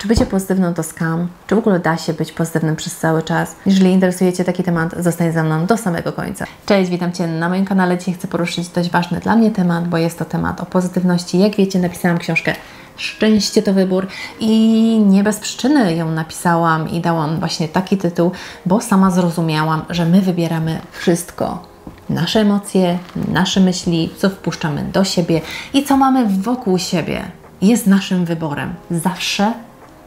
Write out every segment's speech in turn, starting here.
Czy bycie pozytywną to scam? Czy w ogóle da się być pozytywnym przez cały czas? Jeżeli interesuje Cię taki temat, zostań ze mną do samego końca. Cześć, witam Cię na moim kanale. Dzisiaj chcę poruszyć dość ważny dla mnie temat, bo jest to temat o pozytywności. Jak wiecie, napisałam książkę Szczęście to wybór i nie bez przyczyny ją napisałam i dałam właśnie taki tytuł, bo sama zrozumiałam, że my wybieramy wszystko. Nasze emocje, nasze myśli, co wpuszczamy do siebie i co mamy wokół siebie jest naszym wyborem. Zawsze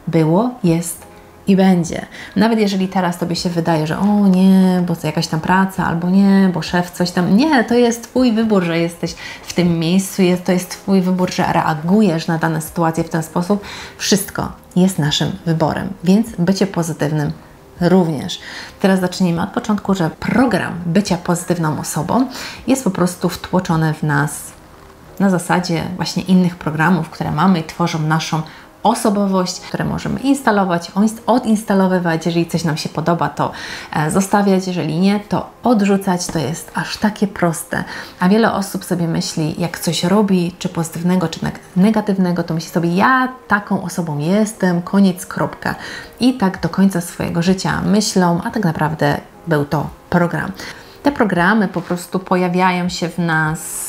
było, jest i będzie. Nawet jeżeli teraz Tobie się wydaje, że o nie, bo to jakaś tam praca, albo nie, bo szef coś tam. Nie, to jest Twój wybór, że jesteś w tym miejscu, to jest Twój wybór, że reagujesz na dane sytuacje w ten sposób. Wszystko jest naszym wyborem, więc bycie pozytywnym również. Teraz zacznijmy od początku, że program bycia pozytywną osobą jest po prostu wtłoczony w nas na zasadzie właśnie innych programów, które mamy i tworzą naszą osobowość, które możemy instalować, odinstalowywać. Jeżeli coś nam się podoba, to zostawiać, jeżeli nie, to odrzucać. To jest aż takie proste. A wiele osób sobie myśli, jak coś robi, czy pozytywnego, czy negatywnego, to myśli sobie, ja taką osobą jestem, koniec, kropka. I tak do końca swojego życia myślą, a tak naprawdę był to program. Te programy po prostu pojawiają się w nas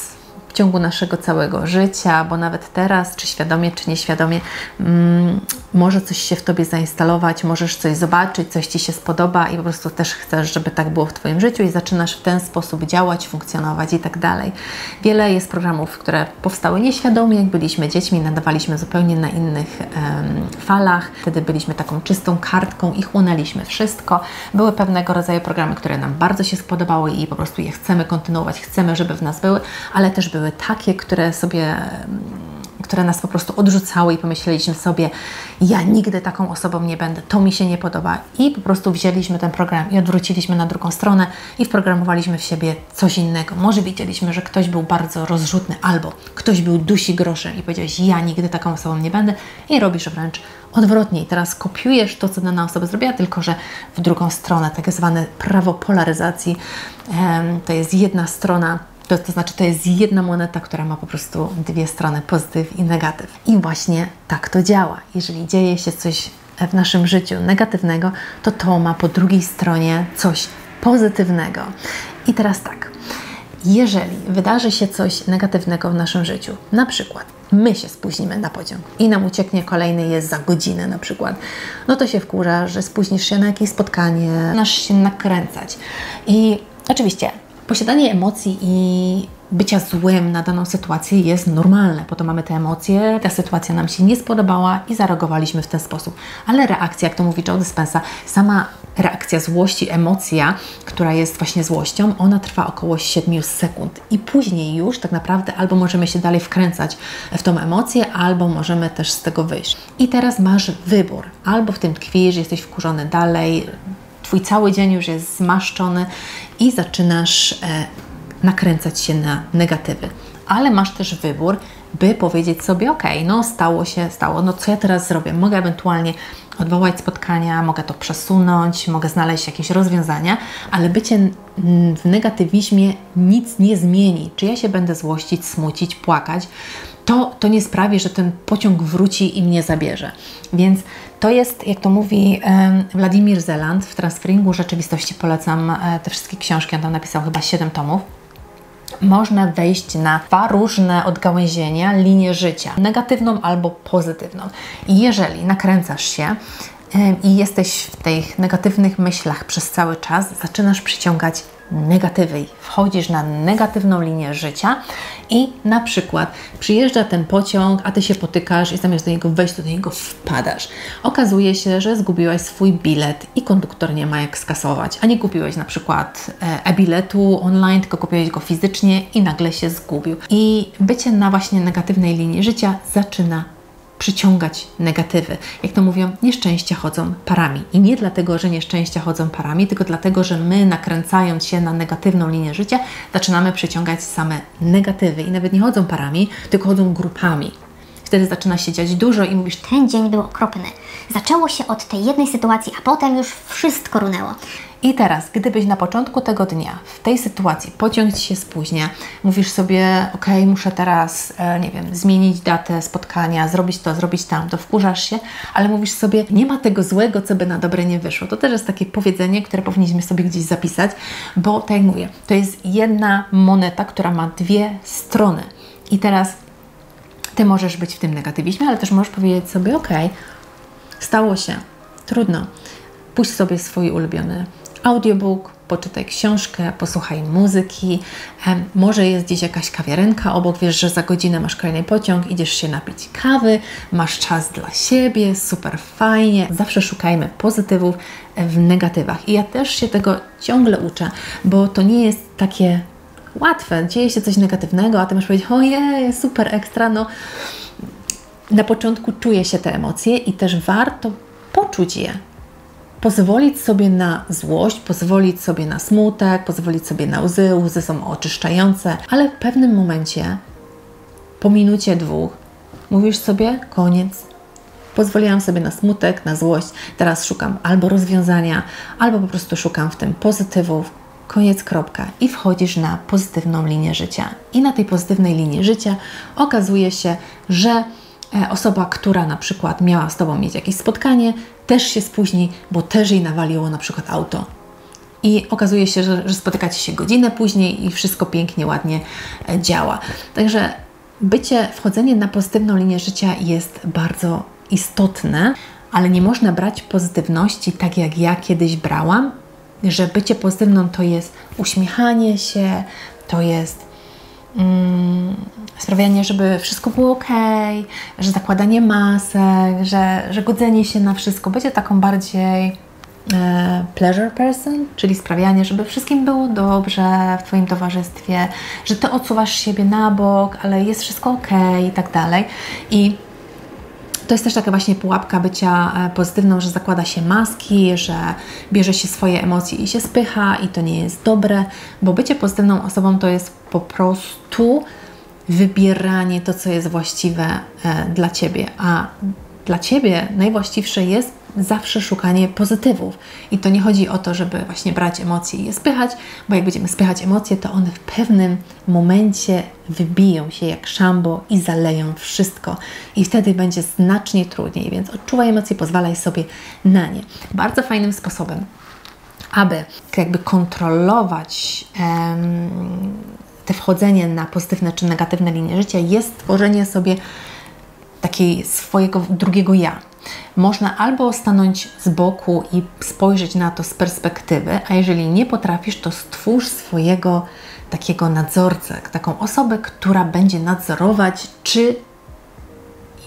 w ciągu naszego całego życia, bo nawet teraz, czy świadomie, czy nieświadomie, może coś się w Tobie zainstalować, możesz coś zobaczyć, coś Ci się spodoba i po prostu też chcesz, żeby tak było w Twoim życiu i zaczynasz w ten sposób działać, funkcjonować i tak dalej. Wiele jest programów, które powstały nieświadomie, jak byliśmy dziećmi, nadawaliśmy zupełnie na innych falach, wtedy byliśmy taką czystą kartką i chłonęliśmy wszystko. Były pewnego rodzaju programy, które nam bardzo się spodobały i po prostu je chcemy kontynuować, chcemy, żeby w nas były, ale też były takie, które nas po prostu odrzucały i pomyśleliśmy sobie, ja nigdy taką osobą nie będę, to mi się nie podoba i po prostu wzięliśmy ten program i odwróciliśmy na drugą stronę i wprogramowaliśmy w siebie coś innego. Może widzieliśmy, że ktoś był bardzo rozrzutny albo ktoś był dusi groszem i powiedziałeś, ja nigdy taką osobą nie będę i robisz wręcz odwrotnie. I teraz kopiujesz to, co dana osoba zrobiła, tylko że w drugą stronę, tak zwane prawo polaryzacji, to jest jedna strona. To znaczy, to jest jedna moneta, która ma po prostu dwie strony, pozytyw i negatyw. I właśnie tak to działa. Jeżeli dzieje się coś w naszym życiu negatywnego, to ma po drugiej stronie coś pozytywnego. I teraz tak, jeżeli wydarzy się coś negatywnego w naszym życiu, na przykład my się spóźnimy na pociąg i nam ucieknie kolejny jest za godzinę na przykład, no to się wkurza, że spóźnisz się na jakieś spotkanie, zaczynasz się nakręcać. I oczywiście posiadanie emocji i bycia złym na daną sytuację jest normalne. Po to mamy te emocje, ta sytuacja nam się nie spodobała i zareagowaliśmy w ten sposób. Ale reakcja, jak to mówi Joe Dispenza, sama reakcja złości, emocja, która jest właśnie złością, ona trwa około 7 sekund. I później już tak naprawdę albo możemy się dalej wkręcać w tą emocję, albo możemy też z tego wyjść. I teraz masz wybór. Albo w tym tkwisz, jesteś wkurzony dalej, Twój cały dzień już jest zmaszczony i zaczynasz nakręcać się na negatywy. Ale masz też wybór, by powiedzieć sobie, ok, no stało, no co ja teraz zrobię? Mogę ewentualnie odwołać spotkania, mogę to przesunąć, mogę znaleźć jakieś rozwiązania, ale bycie w negatywizmie nic nie zmieni. Czy ja się będę złościć, smucić, płakać, to nie sprawi, że ten pociąg wróci i mnie zabierze. Więc to jest, jak to mówi Władimir Zeland, w Transferingu Rzeczywistości polecam te wszystkie książki, on tam napisał chyba 7 tomów. Można wejść na 2 różne odgałęzienia, linię życia, negatywną albo pozytywną. I jeżeli nakręcasz się i jesteś w tych negatywnych myślach przez cały czas, zaczynasz przyciągać negatywy. Wchodzisz na negatywną linię życia i na przykład przyjeżdża ten pociąg, a Ty się potykasz i zamiast do niego wejść, to do niego wpadasz. Okazuje się, że zgubiłaś swój bilet i konduktor nie ma jak skasować, a nie kupiłeś na przykład e-biletu online, tylko kupiłeś go fizycznie i nagle się zgubił. I bycie na właśnie negatywnej linii życia zaczyna przyciągać negatywy. Jak to mówią, nieszczęścia chodzą parami. I nie dlatego, że nieszczęścia chodzą parami, tylko dlatego, że my nakręcając się na negatywną linię życia, zaczynamy przyciągać same negatywy. I nawet nie chodzą parami, tylko chodzą grupami. Wtedy zaczyna się dziać dużo i mówisz, ten dzień był okropny. Zaczęło się od tej jednej sytuacji, a potem już wszystko runęło. I teraz, gdybyś na początku tego dnia w tej sytuacji pociąg Ci się spóźnia, mówisz sobie, ok, muszę teraz, nie wiem, zmienić datę spotkania, zrobić to, zrobić tamto, wkurzasz się, ale mówisz sobie, nie ma tego złego, co by na dobre nie wyszło. To też jest takie powiedzenie, które powinniśmy sobie gdzieś zapisać, bo tak jak mówię, to jest jedna moneta, która ma dwie strony. I teraz Ty możesz być w tym negatywizmie, ale też możesz powiedzieć sobie, ok, stało się, trudno. Puść sobie swój ulubiony audiobook, poczytaj książkę, posłuchaj muzyki, może jest gdzieś jakaś kawiarenka obok, wiesz, że za godzinę masz kolejny pociąg, idziesz się napić kawy, masz czas dla siebie, super fajnie. Zawsze szukajmy pozytywów w negatywach. I ja też się tego ciągle uczę, bo to nie jest takie łatwe. Dzieje się coś negatywnego, a Ty masz powiedzieć, ojej, super, ekstra, no. Na początku czuje się te emocje i też warto poczuć je. Pozwolić sobie na złość, pozwolić sobie na smutek, pozwolić sobie na łzy. Łzy są oczyszczające, ale w pewnym momencie, po minucie, dwóch, mówisz sobie, koniec. Pozwoliłam sobie na smutek, na złość. Teraz szukam albo rozwiązania, albo po prostu szukam w tym pozytywów. Koniec, kropka. I wchodzisz na pozytywną linię życia. I na tej pozytywnej linii życia okazuje się, że osoba, która na przykład miała z Tobą mieć jakieś spotkanie, też się spóźni, bo też jej nawaliło na przykład auto. I okazuje się, że spotykacie się godzinę później i wszystko pięknie, ładnie działa. Także wchodzenie na pozytywną linię życia jest bardzo istotne, ale nie można brać pozytywności tak jak ja kiedyś brałam, że bycie pozytywną to jest uśmiechanie się, to jest sprawianie, żeby wszystko było ok, że zakładanie masek, że godzenie się na wszystko. Będzie taką bardziej pleasure person, czyli sprawianie, żeby wszystkim było dobrze w Twoim towarzystwie, że Ty odsuwasz siebie na bok, ale jest wszystko ok i tak dalej. I to jest też taka właśnie pułapka bycia pozytywną, że zakłada się maski, że bierze się swoje emocje i się spycha i to nie jest dobre, bo bycie pozytywną osobą to jest po prostu wybieranie to, co jest właściwe dla Ciebie, a dla Ciebie najwłaściwsze jest zawsze szukanie pozytywów. I to nie chodzi o to, żeby właśnie brać emocje i je spychać, bo jak będziemy spychać emocje, to one w pewnym momencie wybiją się jak szambo i zaleją wszystko. I wtedy będzie znacznie trudniej, więc odczuwaj emocje, pozwalaj sobie na nie. Bardzo fajnym sposobem, aby jakby kontrolować te wchodzenie na pozytywne czy negatywne linie życia, jest tworzenie sobie takiej swojego drugiego ja. Można albo stanąć z boku i spojrzeć na to z perspektywy, a jeżeli nie potrafisz, to stwórz swojego takiego nadzorcę, taką osobę, która będzie nadzorować, czy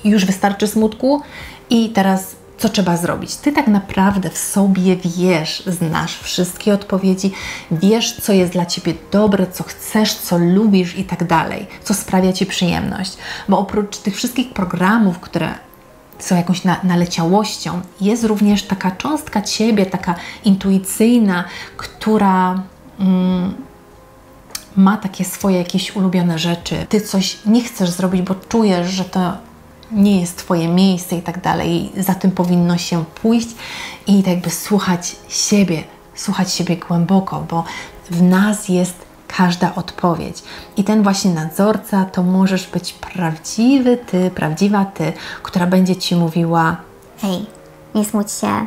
już wystarczy smutku i teraz co trzeba zrobić. Ty tak naprawdę w sobie wiesz, znasz wszystkie odpowiedzi, wiesz, co jest dla Ciebie dobre, co chcesz, co lubisz i tak dalej, co sprawia Ci przyjemność. Bo oprócz tych wszystkich programów, które są jakąś naleciałością, jest również taka cząstka Ciebie, taka intuicyjna, która ma takie swoje jakieś ulubione rzeczy. Ty coś nie chcesz zrobić, bo czujesz, że to nie jest Twoje miejsce i tak dalej. Za tym powinno się pójść i tak jakby słuchać siebie głęboko, bo w nas jest każda odpowiedź. I ten właśnie nadzorca to możesz być prawdziwy Ty, prawdziwa Ty, która będzie Ci mówiła: hej, nie smuć się,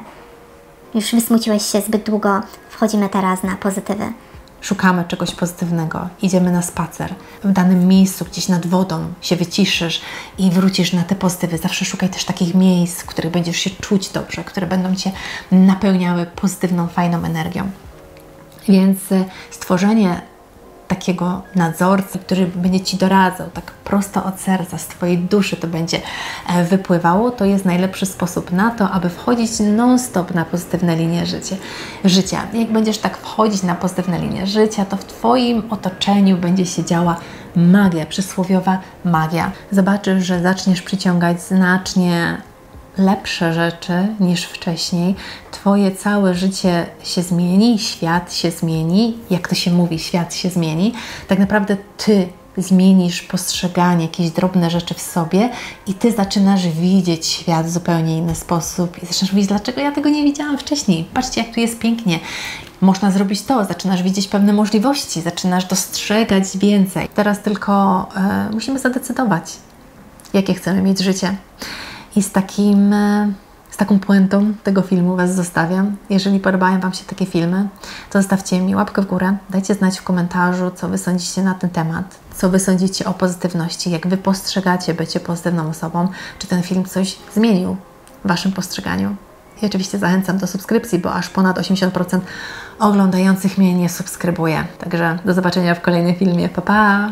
już wysmuciłeś się zbyt długo, wchodzimy teraz na pozytywy. Szukamy czegoś pozytywnego, idziemy na spacer, w danym miejscu, gdzieś nad wodą się wyciszysz i wrócisz na te pozytywy. Zawsze szukaj też takich miejsc, w których będziesz się czuć dobrze, które będą Cię napełniały pozytywną, fajną energią. Więc stworzenie takiego nadzorcy, który będzie Ci doradzał tak prosto od serca, z Twojej duszy to będzie wypływało, to jest najlepszy sposób na to, aby wchodzić non-stop na pozytywne linie życia. Jak będziesz tak wchodzić na pozytywne linie życia, to w Twoim otoczeniu będzie się działa magia, przysłowiowa magia. Zobaczysz, że zaczniesz przyciągać znacznie lepsze rzeczy niż wcześniej. Twoje całe życie się zmieni, świat się zmieni. Jak to się mówi, świat się zmieni. Tak naprawdę Ty zmienisz postrzeganie, jakieś drobne rzeczy w sobie i Ty zaczynasz widzieć świat w zupełnie inny sposób i zaczynasz mówić, dlaczego ja tego nie widziałam wcześniej. Patrzcie, jak tu jest pięknie. Można zrobić to, zaczynasz widzieć pewne możliwości, zaczynasz dostrzegać więcej. Teraz tylko musimy zadecydować, jakie chcemy mieć życie. I z taką puentą tego filmu Was zostawiam. Jeżeli podobają Wam się takie filmy, to zostawcie mi łapkę w górę. Dajcie znać w komentarzu, co Wy sądzicie na ten temat. Co Wy sądzicie o pozytywności, jak Wy postrzegacie bycie pozytywną osobą. Czy ten film coś zmienił w Waszym postrzeganiu. I oczywiście zachęcam do subskrypcji, bo aż ponad 80% oglądających mnie nie subskrybuje. Także do zobaczenia w kolejnym filmie. Pa, pa!